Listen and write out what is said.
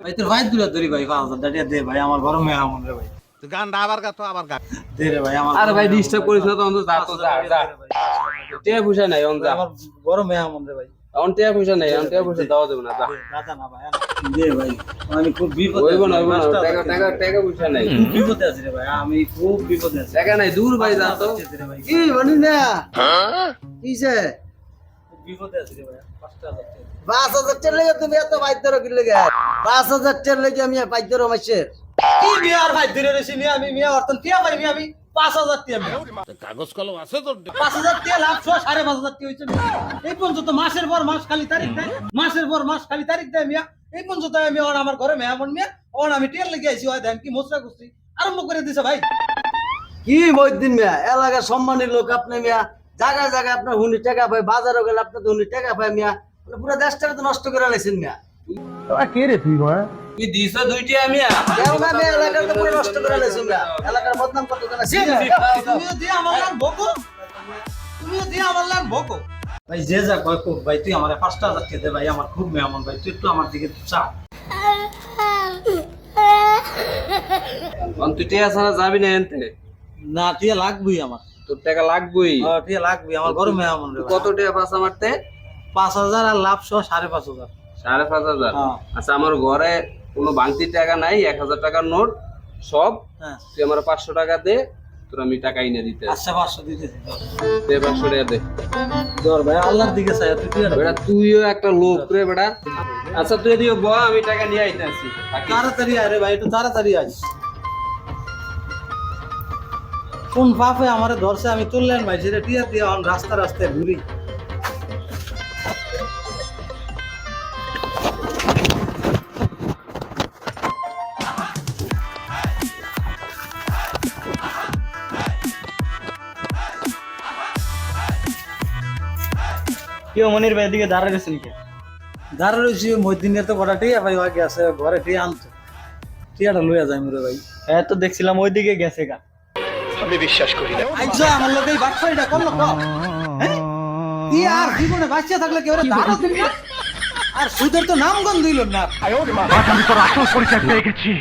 ভাই তোর ভাই দূরে ধরি ভাই 5000 টাকা দে ভাই আমার বড় মেয়ে আমন রে ভাই তুই গানটা আবার গা তো আবার গা দে রে ভাই আমার আরে ভাই ডিস্টার্ব করিস না তো অন্তত যা তো যা যা টিয়া পয়সা নাই অন যা আমার বড় মেয়ে আমন রে ভাই অন টিয়া পয়সা নাই অন টিয়া পয়সা দাও দেব না যা দাদা না ভাই দে ভাই আমি খুব বিপদে হইব না টাকা টাকা টাকা পয়সা নাই খুব বিপদে আছি রে ভাই আমি খুব বিপদে আছি টাকা নাই দূর ভাই যা তো কি বলি না কিসে খুব বিপদে আছি রে ভাই 5000 টাকা 5000 টাকা লেগে তুমি এত বাইদ্যর কি লেগে 5000 টাকা লেগে আমি বাইদ্যর মাসের কি বিয়ার ভাই ধরে রেছি মিয়া আমি মিয়া অর্থন টিয়া ভাই মিয়া আমি 5000 টাকা মিয়া কাগজ কলম আছে তোর 5000 টাকা লাভ 5500 টাকা হইছে এই পর্যন্ত মাসের পর মাস খালি তারিখ দেয় মাসের পর মাস খালি তারিখ দেয় মিয়া এই পর্যন্ত আমি আর আমার ঘরে মেহমান মিয়া ওন আমি টিয়া লেগে আইছি ওই দেন কি মোসরা করছি আরম্ভ করে দিছে ভাই কি মইদিন মিয়া এলাকার সম্মানী লোক আপনি মিয়া জায়গায় জায়গায় আপনার হুনি টাকা পায় বাজারও গেলে আপনার হুনি টাকা পায় মিয়া পুরো দেশটাকে তো নষ্ট করে লাইছেন মিয়া তুই দিছ দুইটি আমি কেন না মিয়া এলাকার তো পুরো নষ্ট করে লাইছেন মিয়া এলাকার বদনাম করতে কেন তুমিও দিয়ে আমার নাম বকো তুমিও দিয়ে আমার নাম বকো ভাই যে যা কয় কো ভাই তুই আমারে 5000 টাকা দে ভাই আমার খুব মেহমান ভাই তুই একটু আমার দিকে চা অন তুই টিয়া ছাড়া যাবি না এনতে না টিয়া লাগবেই আমার তোর টাকা লাগবেই টিয়া লাগবেই আমার বড় মেহমান রে কত টাকা পাস আমারতে 5000 আর লাভ সহ 5500 5,500 হ্যাঁ। আচ্ছা আমার ঘরে কোনো বাংতি টাকা নাই 1000 টাকার নোট সব হ্যাঁ তুই আমার 500 টাকা দে তোর আমি টাকা এনে দিতে আচ্ছা 500 দিতেছি দে 500 টাকা দে ধর ভাই আল্লাহর দিকে চাই তুই টিয়া বেটা তুইও একটা লোক রে বেটা আচ্ছা তুই দিও ব আমি টাকা নিয়ে আইতাছি তাড়াতাড়ি আয় রে ভাই একটু তাড়াতাড়ি আয় কোন পাপে আমারে ধরছে আমি তুললেন ভাই সেটা টিয়া দিয়ে রাস্তা রাস্তায় ঘুরি কেউ মনির ভাই দিকে দাঁড়া গেছেন কে দাঁড়া রয়েছি মহিদিনের তো কটা টিয়া ভাই আগে আছে ঘরে টিয়া আনতো টিয়াটা লইয়া যাই মোরে ভাই হ্যাঁ তো দেখছিলাম ওই দিকে গেছে গা আইজো আমার লোক এই বাটফাইটা করলো তো কি আর জীবনে বাঁচিয়ে থাকলে কেউ দাঁড়া দিবি না আর সুদের তো নাম গন্ধ দিল না আমি তোর আসল পরিচয় পেয়ে গেছি